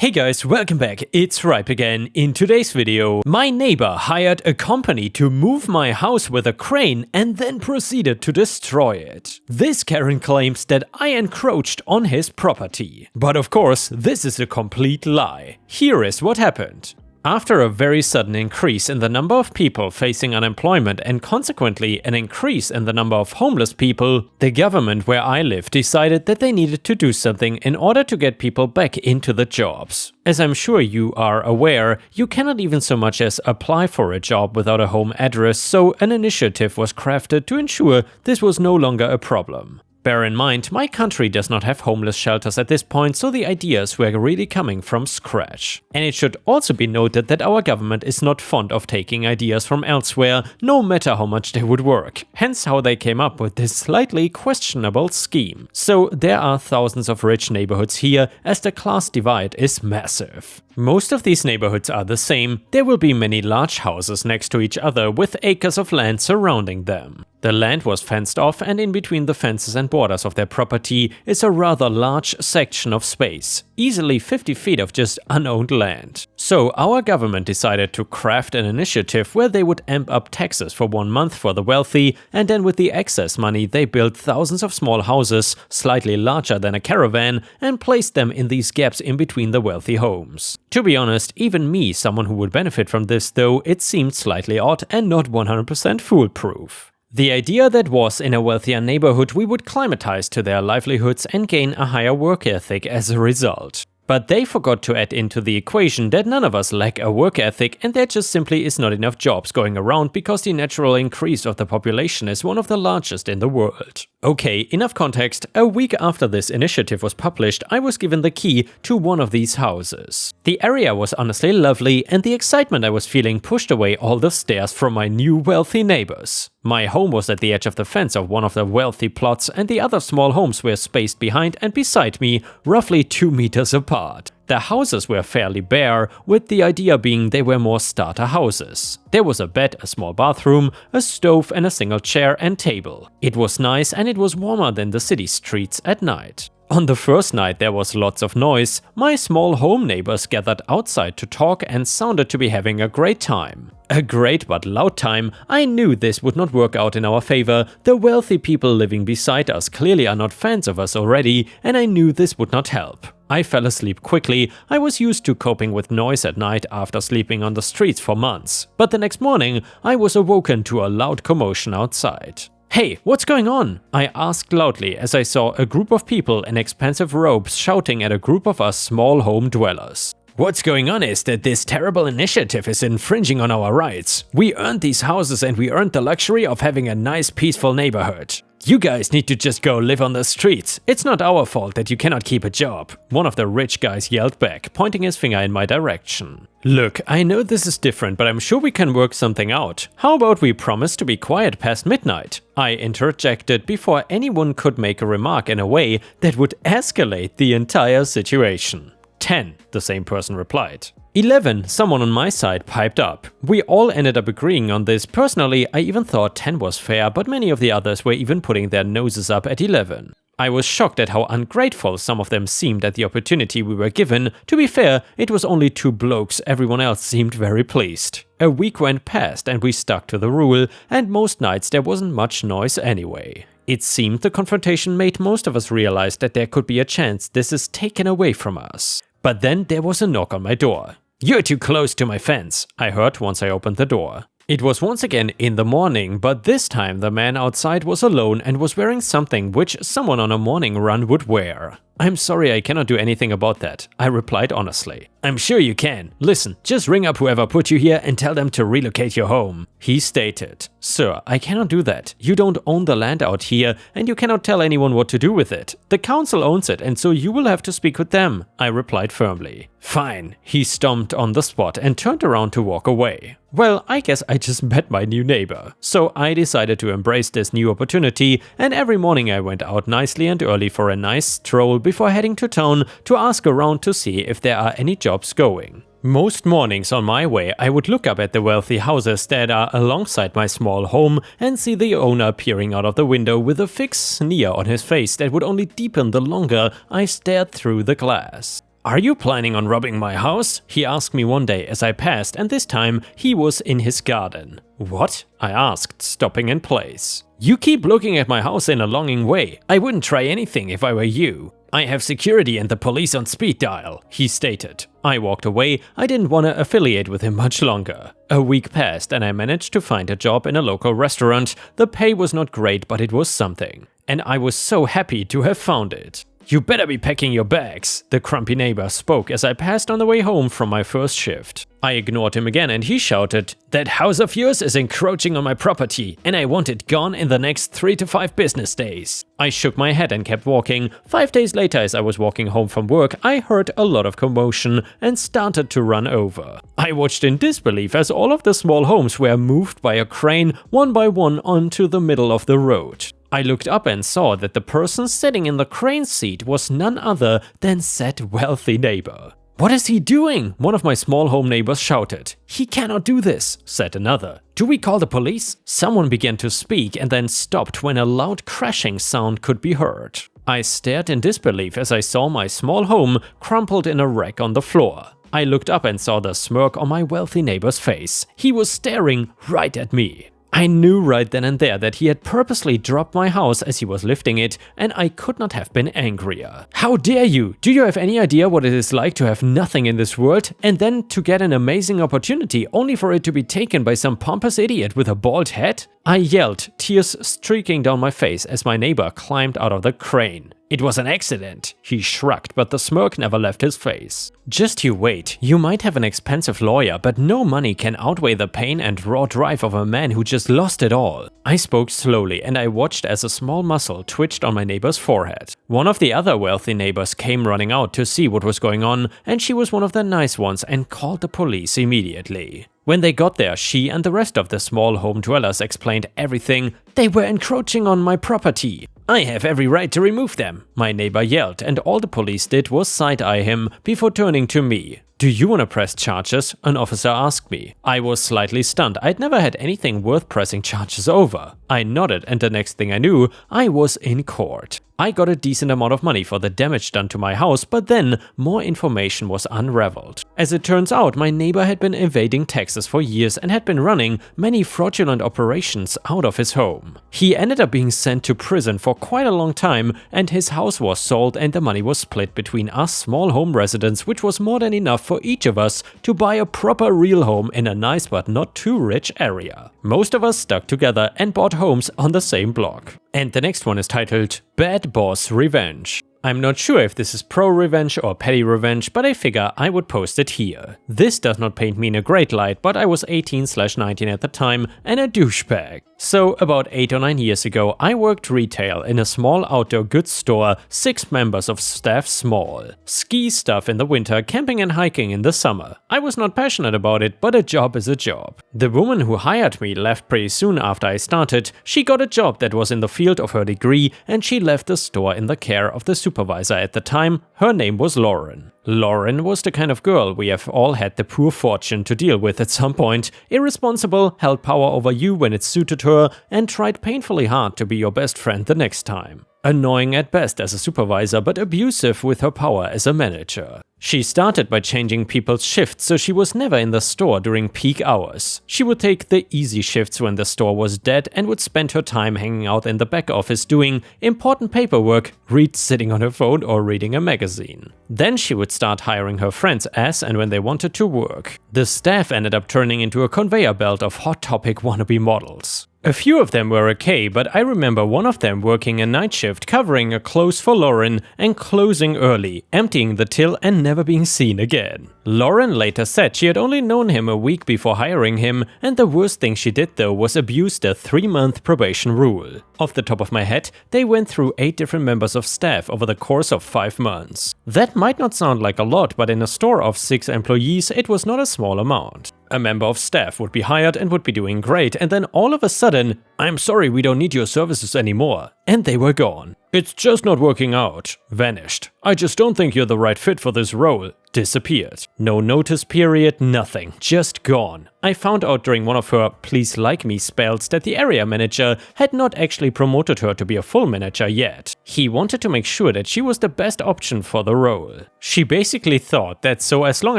Hey guys, welcome back, it's Ripe again. In today's video, my neighbor hired a company to move my house with a crane and then proceeded to destroy it. This Karen claims that I encroached on his property. But of course, this is a complete lie. Here is what happened. After a very sudden increase in the number of people facing unemployment and consequently an increase in the number of homeless people, the government where I live decided that they needed to do something in order to get people back into the jobs. As I'm sure you are aware, you cannot even so much as apply for a job without a home address, so an initiative was crafted to ensure this was no longer a problem. Bear in mind, my country does not have homeless shelters at this point, so the ideas were really coming from scratch. And it should also be noted that our government is not fond of taking ideas from elsewhere, no matter how much they would work. Hence how they came up with this slightly questionable scheme. So there are thousands of rich neighborhoods here, as the class divide is massive. Most of these neighborhoods are the same. There will be many large houses next to each other with acres of land surrounding them. The land was fenced off, and in between the fences and borders of their property is a rather large section of space, easily 50 feet of just unowned land. So our government decided to craft an initiative where they would amp up taxes for 1 month for the wealthy, and then with the excess money they built thousands of small houses, slightly larger than a caravan, and placed them in these gaps in between the wealthy homes. To be honest, even me, someone who would benefit from this though, it seemed slightly odd and not 100% foolproof. The idea that was in a wealthier neighborhood we would climatize to their livelihoods and gain a higher work ethic as a result. But they forgot to add into the equation that none of us lack a work ethic and there just simply is not enough jobs going around because the natural increase of the population is one of the largest in the world. Okay, enough context. A week after this initiative was published, I was given the key to one of these houses. The area was honestly lovely and the excitement I was feeling pushed away all the stares from my new wealthy neighbors. My home was at the edge of the fence of one of the wealthy plots and the other small homes were spaced behind and beside me, roughly 2 meters apart. The houses were fairly bare, with the idea being they were more starter houses. There was a bed, a small bathroom, a stove and a single chair and table. It was nice and it was warmer than the city streets at night. On the first night there was lots of noise. My small home neighbors gathered outside to talk and sounded to be having a great time. A great but loud time. I knew this would not work out in our favor. The wealthy people living beside us clearly are not fans of us already, and I knew this would not help. I fell asleep quickly. I was used to coping with noise at night after sleeping on the streets for months. But the next morning, I was awoken to a loud commotion outside. "Hey, what's going on?" I asked loudly as I saw a group of people in expensive robes shouting at a group of us small home dwellers. "What's going on is that this terrible initiative is infringing on our rights. We earned these houses and we earned the luxury of having a nice peaceful neighborhood. You guys need to just go live on the streets. It's not our fault that you cannot keep a job," one of the rich guys yelled back, pointing his finger in my direction. "Look, I know this is different, but I'm sure we can work something out. How about we promise to be quiet past midnight?" I interjected before anyone could make a remark in a way that would escalate the entire situation. 10, the same person replied. 11, someone on my side piped up. We all ended up agreeing on this. Personally, I even thought 10 was fair, but many of the others were even putting their noses up at 11. I was shocked at how ungrateful some of them seemed at the opportunity we were given. To be fair, it was only 2 blokes, everyone else seemed very pleased. A week went past and we stuck to the rule, and most nights there wasn't much noise anyway. It seemed the confrontation made most of us realize that there could be a chance this is taken away from us. But then there was a knock on my door. "You're too close to my fence," I heard once I opened the door. It was once again in the morning, but this time the man outside was alone and was wearing something which someone on a morning run would wear. "I'm sorry, I cannot do anything about that," I replied honestly. "I'm sure you can. Listen, just ring up whoever put you here and tell them to relocate your home," he stated. "Sir, I cannot do that. You don't own the land out here and you cannot tell anyone what to do with it. The council owns it and so you will have to speak with them," I replied firmly. "Fine," he stomped on the spot and turned around to walk away. Well, I guess I just met my new neighbor. So I decided to embrace this new opportunity, and every morning I went out nicely and early for a nice stroll before heading to town to ask around to see if there are any jobs going. Most mornings on my way I would look up at the wealthy houses that are alongside my small home and see the owner peering out of the window with a fixed sneer on his face that would only deepen the longer I stared through the glass. "Are you planning on robbing my house?" he asked me one day as I passed, and this time he was in his garden. "What?" I asked, stopping in place. "You keep looking at my house in a longing way. I wouldn't try anything if I were you. I have security and the police on speed dial," he stated. I walked away. I didn't want to affiliate with him much longer. A week passed and I managed to find a job in a local restaurant. The pay was not great, but it was something. And I was so happy to have found it. "You better be packing your bags," the grumpy neighbor spoke as I passed on the way home from my first shift. I ignored him again and he shouted, "That house of yours is encroaching on my property and I want it gone in the next 3 to 5 business days." I shook my head and kept walking. 5 days later, as I was walking home from work, I heard a lot of commotion and started to run over. I watched in disbelief as all of the small homes were moved by a crane one by one onto the middle of the road. I looked up and saw that the person sitting in the crane seat was none other than said wealthy neighbor. "What is he doing?" one of my small home neighbors shouted. "He cannot do this," said another. "Do we call the police?" Someone began to speak and then stopped when a loud crashing sound could be heard. I stared in disbelief as I saw my small home crumpled in a wreck on the floor. I looked up and saw the smirk on my wealthy neighbor's face. He was staring right at me. I knew right then and there that he had purposely dropped my house as he was lifting it, and I could not have been angrier. "How dare you? Do you have any idea what it is like to have nothing in this world and then to get an amazing opportunity only for it to be taken by some pompous idiot with a bald head?" I yelled, tears streaking down my face as my neighbor climbed out of the crane. "It was an accident," he shrugged, but the smirk never left his face. "Just you wait. You might have an expensive lawyer, but no money can outweigh the pain and raw drive of a man who just lost it all." I spoke slowly and I watched as a small muscle twitched on my neighbor's forehead. One of the other wealthy neighbors came running out to see what was going on, and she was one of the nice ones and called the police immediately. When they got there, she and the rest of the small home dwellers explained everything. "They were encroaching on my property. I have every right to remove them," my neighbor yelled, and all the police did was side-eye him before turning to me. "Do you want to press charges?" an officer asked me. I was slightly stunned. I'd never had anything worth pressing charges over. I nodded, and the next thing I knew, I was in court. I got a decent amount of money for the damage done to my house, but then more information was unraveled. As it turns out, my neighbor had been evading taxes for years and had been running many fraudulent operations out of his home. He ended up being sent to prison for quite a long time, and his house was sold and the money was split between us small home residents, which was more than enough for each of us to buy a proper real home in a nice but not too rich area. Most of us stuck together and bought homes on the same block. And the next one is titled Bad Boss Revenge. I'm not sure if this is pro-revenge or petty revenge, but I figure I would post it here. This does not paint me in a great light, but I was 18/19 at the time and a douchebag. So about 8 or 9 years ago, I worked retail in a small outdoor goods store, 6 members of staff small. Ski stuff in the winter, camping and hiking in the summer. I was not passionate about it, but a job is a job. The woman who hired me left pretty soon after I started. She got a job that was in the field of her degree, and she left the store in the care of the supervisor at the time. Her name was Lauren. Lauren was the kind of girl we have all had the poor fortune to deal with at some point. Irresponsible, held power over you when it suited her, and tried painfully hard to be your best friend the next time. Annoying at best as a supervisor, but abusive with her power as a manager. She started by changing people's shifts, so she was never in the store during peak hours. She would take the easy shifts when the store was dead and would spend her time hanging out in the back office doing important paperwork, sitting on her phone or reading a magazine. Then she would start hiring her friends as and when they wanted to work. The staff ended up turning into a conveyor belt of Hot Topic wannabe models. A few of them were okay, but I remember one of them working a night shift covering a close for Lauren and closing early, emptying the till and never being seen again. Lauren later said she had only known him a week before hiring him, and the worst thing she did though was abuse the 3-month probation rule. Off the top of my head, they went through 8 different members of staff over the course of 5 months. That might not sound like a lot, but in a store of 6 employees, it was not a small amount. A member of staff would be hired and would be doing great, and then all of a sudden, "I'm sorry, we don't need your services anymore," and they were gone. "It's just not working out," vanished. "I just don't think you're the right fit for this role," disappeared. No notice period, nothing, just gone. I found out during one of her "please like me" spells that the area manager had not actually promoted her to be a full manager yet. He wanted to make sure that she was the best option for the role. She basically thought that so as long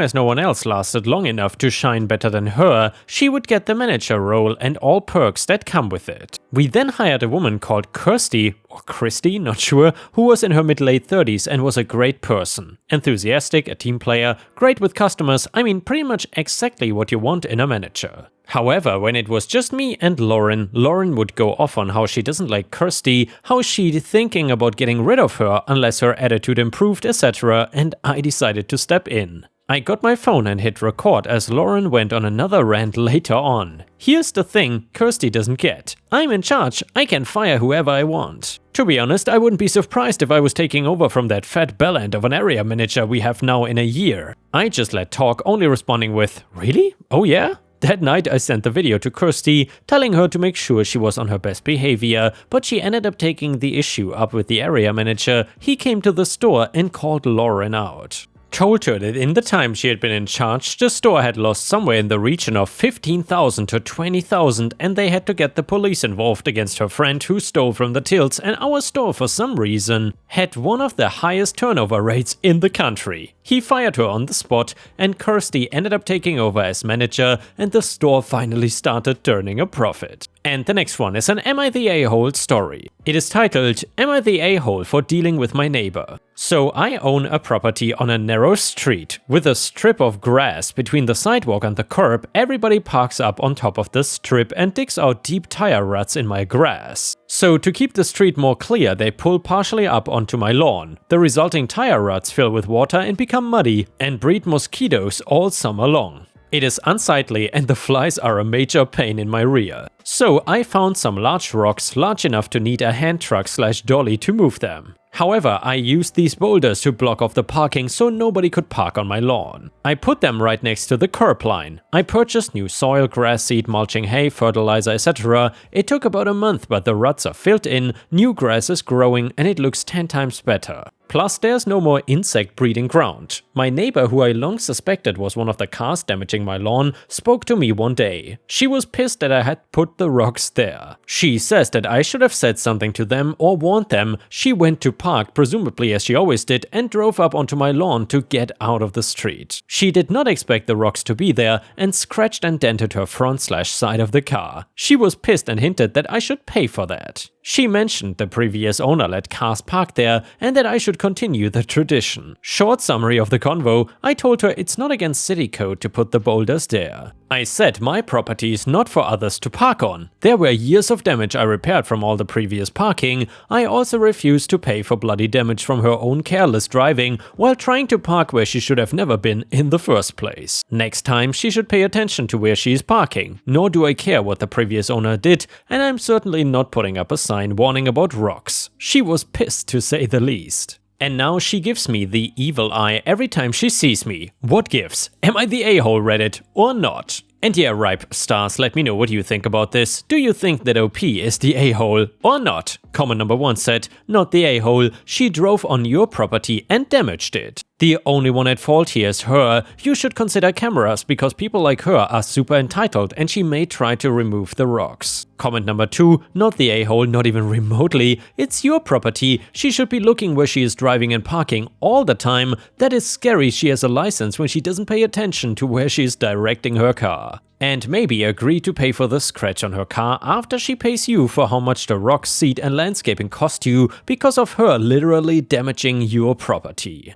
as no one else lasted long enough to shine better than her, she would get the manager role and all perks that come with it. We then hired a woman called Kirsty, or Christy, not sure, who was in her mid-late 30s and was a great person. Enthusiastic, a team player, great with customers, I mean pretty much exactly what you want in a manager. However, when it was just me and Lauren would go off on how she doesn't like Kirsty, how she's thinking about getting rid of her unless her attitude improved, etc., and I decided to step in. I got my phone and hit record as Lauren went on another rant later on. Here's the thing Kirsty doesn't get. I'm in charge, I can fire whoever I want. To be honest, I wouldn't be surprised if I was taking over from that fat bellend of an area manager we have now in a year. I just let talk, only responding with, "Really? Oh yeah?" That night I sent the video to Kirsty, telling her to make sure she was on her best behavior, but she ended up taking the issue up with the area manager. He came to the store and called Lauren out. Told her that in the time she had been in charge, the store had lost somewhere in the region of 15,000 to 20,000 and they had to get the police involved against her friend who stole from the tills, and our store for some reason had one of the highest turnover rates in the country. He fired her on the spot and Kirsty ended up taking over as manager and the store finally started turning a profit. And the next one is an Am I the A-hole story. It is titled, Am I the A-hole for dealing with my neighbor? So I own a property on a narrow street. With a strip of grass between the sidewalk and the curb, everybody parks up on top of the strip and digs out deep tire ruts in my grass. So to keep the street more clear, they pull partially up onto my lawn. The resulting tire ruts fill with water and become muddy and breed mosquitoes all summer long. It is unsightly and the flies are a major pain in my rear. So I found some large rocks large enough to need a hand truck/dolly to move them. However, I used these boulders to block off the parking so nobody could park on my lawn. I put them right next to the curb line. I purchased new soil, grass seed, mulching hay, fertilizer, etc. It took about a month, but the ruts are filled in, new grass is growing and it looks 10 times better. Plus, there's no more insect breeding ground. My neighbor, who I long suspected was one of the cars damaging my lawn, spoke to me one day. She was pissed that I had put the rocks there. She says that I should have said something to them or warned them. She went to park, presumably as she always did, and drove up onto my lawn to get out of the street. She did not expect the rocks to be there and scratched and dented her front/side of the car. She was pissed and hinted that I should pay for that. She mentioned the previous owner let cars park there and that I should continue the tradition. Short summary of the convo, I told her it's not against city code to put the boulders there. I said my property is not for others to park on. There were years of damage I repaired from all the previous parking. I also refused to pay for bloody damage from her own careless driving while trying to park where she should have never been in the first place. Next time she should pay attention to where she is parking. Nor do I care what the previous owner did, and I'm certainly not putting up a sign warning about rocks. She was pissed to say the least. And now she gives me the evil eye every time she sees me. What gives? Am I the a-hole Reddit or not? And yeah, Ripe Stars, let me know what you think about this. Do you think that OP is the a-hole or not? Comment number 1 said, not the a-hole, she drove on your property and damaged it. The only one at fault here is her. You should consider cameras because people like her are super entitled and she may try to remove the rocks. Comment number 2, not the a-hole, not even remotely. It's your property. She should be looking where she is driving and parking all the time. That is scary she has a license when she doesn't pay attention to where she is directing her car. And maybe agree to pay for the scratch on her car after she pays you for how much the rocks, seed and landscaping cost you because of her literally damaging your property.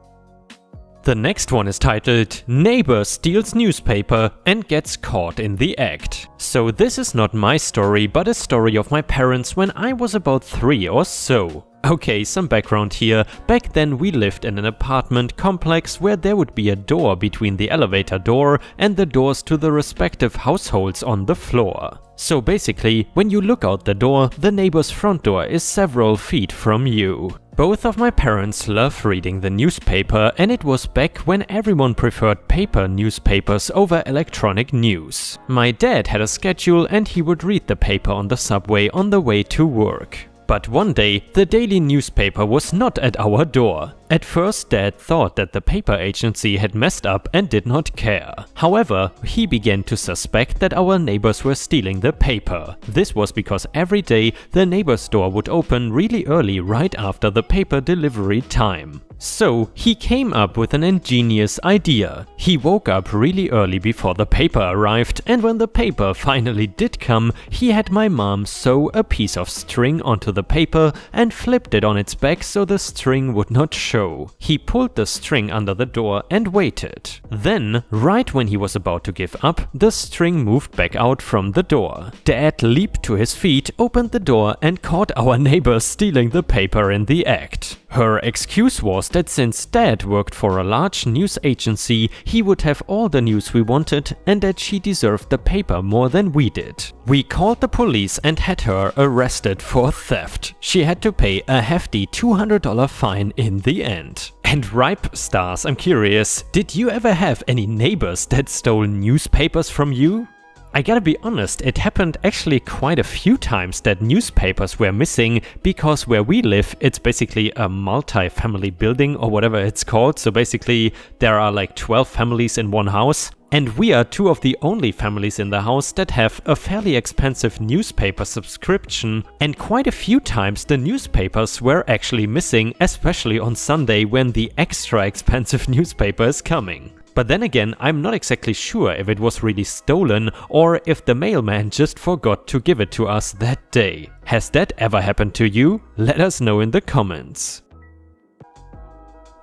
The next one is titled, Neighbor Steals Newspaper and Gets Caught in the Act. So this is not my story, but a story of my parents when I was about 3 or so. Okay, some background here. Back then we lived in an apartment complex where there would be a door between the elevator door and the doors to the respective households on the floor. So basically, when you look out the door, the neighbor's front door is several feet from you. Both of my parents love reading the newspaper, and it was back when everyone preferred paper newspapers over electronic news. My dad had a schedule and he would read the paper on the subway on the way to work. But one day, the daily newspaper was not at our door. At first, Dad thought that the paper agency had messed up and did not care. However, he began to suspect that our neighbors were stealing the paper. This was because every day the neighbor's store would open really early right after the paper delivery time. So he came up with an ingenious idea. He woke up really early before the paper arrived, and when the paper finally did come, he had my mom sew a piece of string onto the paper and flipped it on its back so the string would not show. He pulled the string under the door and waited. Then, right when he was about to give up, the string moved back out from the door. Dad leaped to his feet, opened the door, and caught our neighbor stealing the paper in the act. Her excuse was that since Dad worked for a large news agency, he would have all the news we wanted and that she deserved the paper more than we did. We called the police and had her arrested for theft. She had to pay a hefty $200 fine in the end. And Ripe Stars, I'm curious, did you ever have any neighbors that stole newspapers from you? I gotta be honest, it happened actually quite a few times that newspapers were missing, because where we live, it's basically a multi-family building or whatever it's called. So basically there are like 12 families in one house, and we are two of the only families in the house that have a fairly expensive newspaper subscription, and quite a few times the newspapers were actually missing, especially on Sunday when the extra expensive newspaper is coming. But then again, I'm not exactly sure if it was really stolen or if the mailman just forgot to give it to us that day. Has that ever happened to you? Let us know in the comments.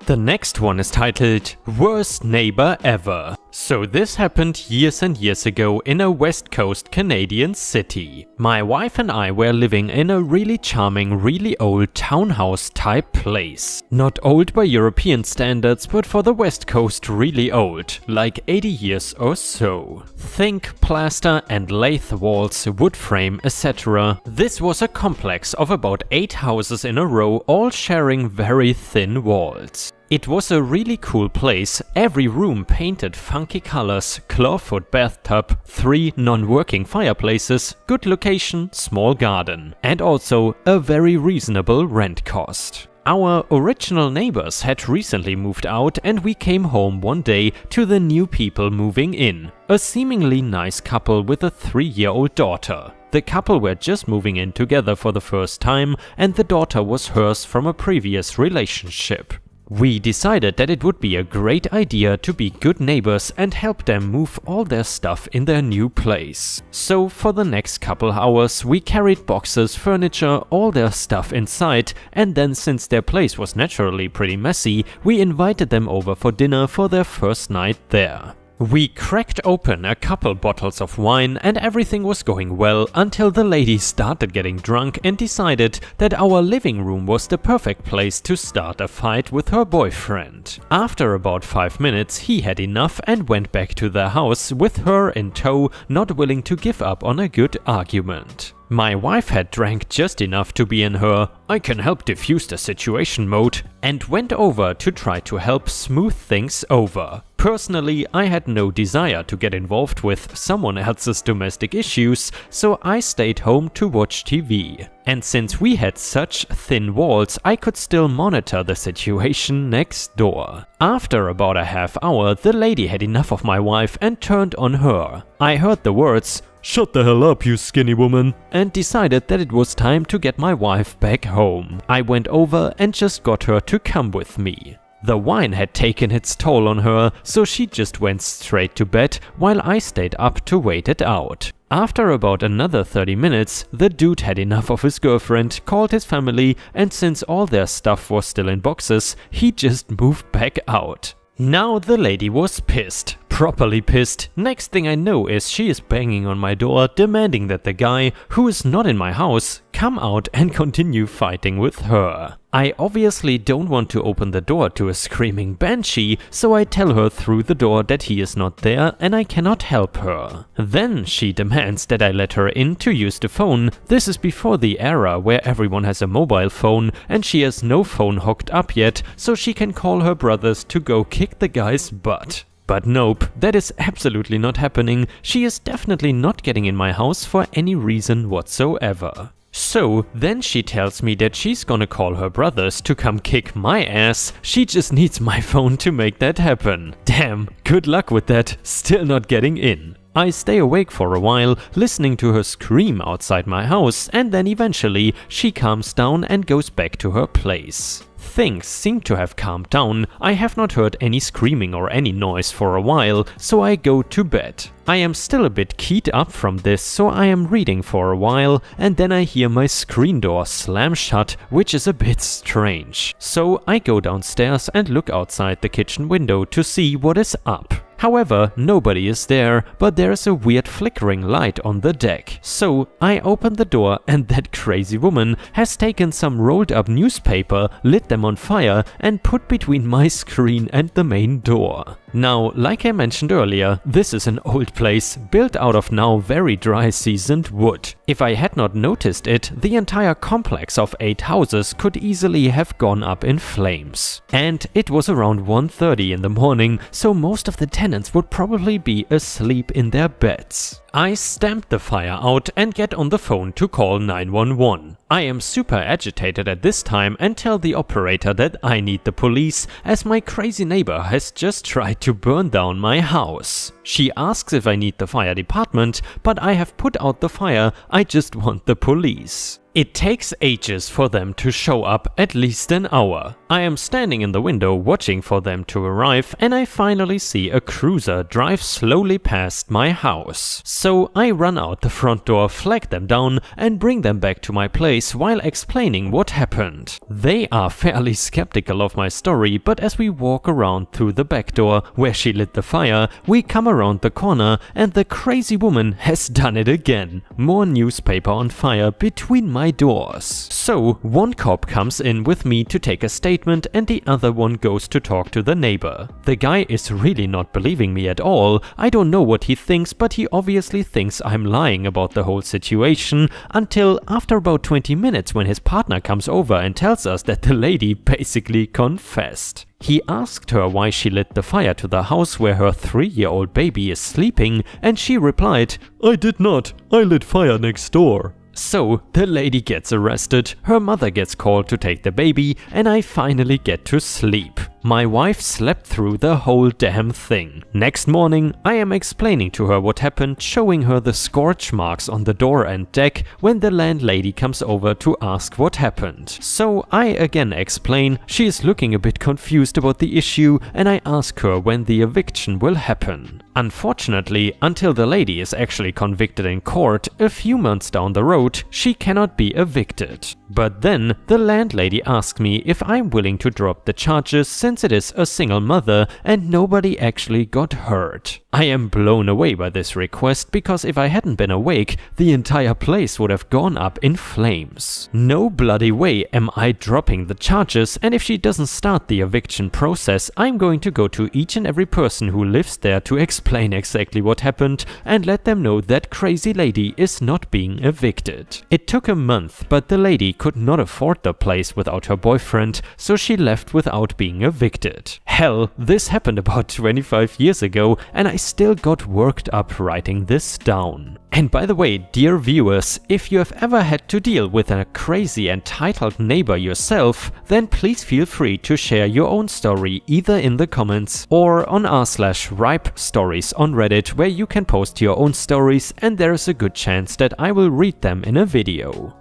The next one is titled Worst Neighbor Ever. So this happened years and years ago in a West Coast Canadian city. My wife and I were living in a really charming, really old townhouse type place. Not old by European standards, but for the West Coast really old, like 80 years or so. Think plaster and lathe walls, wood frame, etc. This was a complex of about 8 houses in a row, all sharing very thin walls. It was a really cool place, every room painted funky colors, clawfoot bathtub, 3 non-working fireplaces, good location, small garden, and also a very reasonable rent cost. Our original neighbors had recently moved out, and we came home one day to the new people moving in, a seemingly nice couple with a 3-year-old daughter. The couple were just moving in together for the first time, and the daughter was hers from a previous relationship. We decided that it would be a great idea to be good neighbors and help them move all their stuff in their new place. So for the next couple hours we carried boxes, furniture, all their stuff inside, and then since their place was naturally pretty messy, we invited them over for dinner for their first night there. We cracked open a couple bottles of wine and everything was going well until the lady started getting drunk and decided that our living room was the perfect place to start a fight with her boyfriend. After about 5 minutes he had enough and went back to their house with her in tow, not willing to give up on a good argument. My wife had drank just enough to be in her "I can help diffuse the situation" mode and went over to try to help smooth things over. Personally, I had no desire to get involved with someone else's domestic issues, so I stayed home to watch TV. And since we had such thin walls, I could still monitor the situation next door. After about a half hour, the lady had enough of my wife and turned on her. I heard the words "Shut the hell up, you skinny woman," and decided that it was time to get my wife back home. I went over and just got her to come with me. The wine had taken its toll on her, so she just went straight to bed while I stayed up to wait it out. After about another 30 minutes, the dude had enough of his girlfriend, called his family, and since all their stuff was still in boxes, he just moved back out. Now the lady was pissed. Properly pissed. Next thing I know is she is banging on my door, demanding that the guy, who is not in my house, come out and continue fighting with her. I obviously don't want to open the door to a screaming banshee, so I tell her through the door that he is not there and I cannot help her. Then she demands that I let her in to use the phone. This is before the era where everyone has a mobile phone and she has no phone hooked up yet, so she can call her brothers to go kick the guy's butt. But nope, that is absolutely not happening. She is definitely not getting in my house for any reason whatsoever. So then she tells me that she's gonna call her brothers to come kick my ass. She just needs my phone to make that happen. Damn, good luck with that, still not getting in. I stay awake for a while, listening to her scream outside my house, and then eventually she calms down and goes back to her place. Things seem to have calmed down. I have not heard any screaming or any noise for a while, so I go to bed. I am still a bit keyed up from this, so I am reading for a while, and then I hear my screen door slam shut, which is a bit strange. So I go downstairs and look outside the kitchen window to see what is up. However, nobody is there, but there is a weird flickering light on the deck. So I open the door and that crazy woman has taken some rolled up newspaper, lit them on fire and put between my screen and the main door. Now, like I mentioned earlier, this is an old place, built out of now very dry seasoned wood. If I had not noticed it, the entire complex of 8 houses could easily have gone up in flames. And it was around 1:30 in the morning, so most of the tenants would probably be asleep in their beds. I stamp the fire out and get on the phone to call 911. I am super agitated at this time and tell the operator that I need the police as my crazy neighbor has just tried to burn down my house. She asks if I need the fire department, but I have put out the fire, I just want the police. It takes ages for them to show up, at least an hour. I am standing in the window watching for them to arrive and I finally see a cruiser drive slowly past my house. So I run out the front door, flag them down and bring them back to my place while explaining what happened. They are fairly skeptical of my story, but as we walk around through the back door where she lit the fire, we come around the corner and the crazy woman has done it again. More newspaper on fire between my doors. So one cop comes in with me to take a statement and the other one goes to talk to the neighbor. The guy is really not believing me at all. I don't know what he thinks, but he obviously thinks I'm lying about the whole situation, until after about 20 minutes when his partner comes over and tells us that the lady basically confessed. He asked her why she lit the fire to the house where her 3-year-old baby is sleeping, and she replied, "I did not, I lit fire next door." So the lady gets arrested, her mother gets called to take the baby, and I finally get to sleep. My wife slept through the whole damn thing. Next morning, I am explaining to her what happened, showing her the scorch marks on the door and deck when the landlady comes over to ask what happened. So I again explain, she is looking a bit confused about the issue, and I ask her when the eviction will happen. Unfortunately, until the lady is actually convicted in court a few months down the road, she cannot be evicted. But then the landlady asks me if I'm willing to drop the charges since it is a single mother and nobody actually got hurt. I am blown away by this request because if I hadn't been awake, the entire place would have gone up in flames. No bloody way am I dropping the charges, and if she doesn't start the eviction process, I'm going to go to each and every person who lives there to explain exactly what happened and let them know that crazy lady is not being evicted. It took a month, but the lady could not afford the place without her boyfriend, so she left without being evicted. Hell, this happened about 25 years ago and I still got worked up writing this down. And by the way, dear viewers, if you have ever had to deal with a crazy entitled neighbor yourself, then please feel free to share your own story either in the comments or on r/ripe stories on Reddit, where you can post your own stories and there is a good chance that I will read them in a video.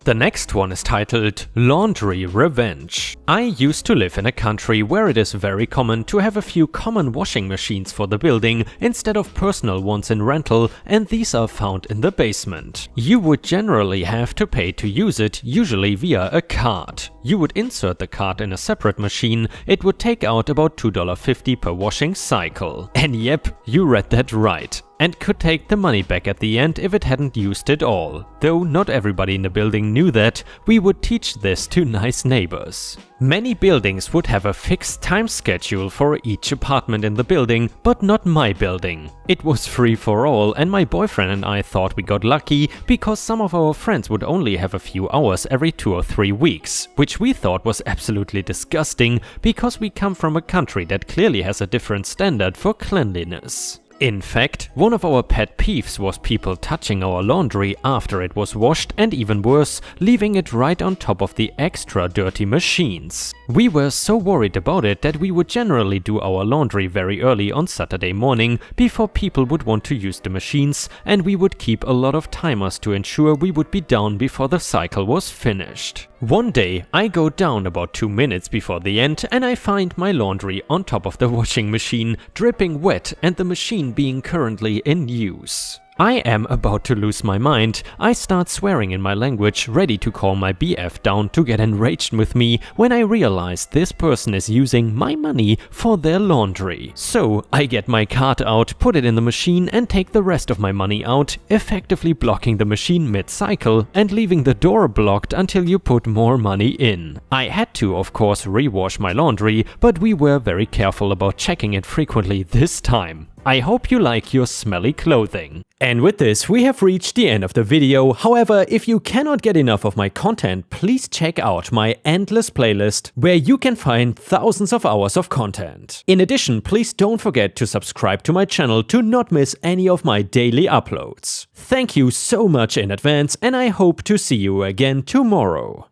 The next one is titled Laundry Revenge. I used to live in a country where it is very common to have a few common washing machines for the building instead of personal ones in rental, and these are found in the basement. You would generally have to pay to use it, usually via a card. You would insert the card in a separate machine, it would take out about $2.50 per washing cycle. And yep, you read that right. And could take the money back at the end if it hadn't used it all. Though not everybody in the building knew that, we would teach this to nice neighbors. Many buildings would have a fixed time schedule for each apartment in the building, but not my building. It was free for all, and my boyfriend and I thought we got lucky because some of our friends would only have a few hours every 2 or 3 weeks, which we thought was absolutely disgusting because we come from a country that clearly has a different standard for cleanliness. In fact, one of our pet peeves was people touching our laundry after it was washed, and even worse, leaving it right on top of the extra dirty machines. We were so worried about it that we would generally do our laundry very early on Saturday morning before people would want to use the machines, and we would keep a lot of timers to ensure we would be down before the cycle was finished. One day, I go down about 2 minutes before the end and I find my laundry on top of the washing machine, dripping wet, and the machine being currently in use. I am about to lose my mind. I start swearing in my language, ready to call my BF down to get enraged with me, when I realize this person is using my money for their laundry. So I get my card out, put it in the machine and take the rest of my money out, effectively blocking the machine mid-cycle and leaving the door blocked until you put more money in. I had to, of course, rewash my laundry, but we were very careful about checking it frequently this time. I hope you like your smelly clothing. And with this, we have reached the end of the video. However, if you cannot get enough of my content, please check out my endless playlist, where you can find thousands of hours of content. In addition, please don't forget to subscribe to my channel to not miss any of my daily uploads. Thank you so much in advance, and I hope to see you again tomorrow.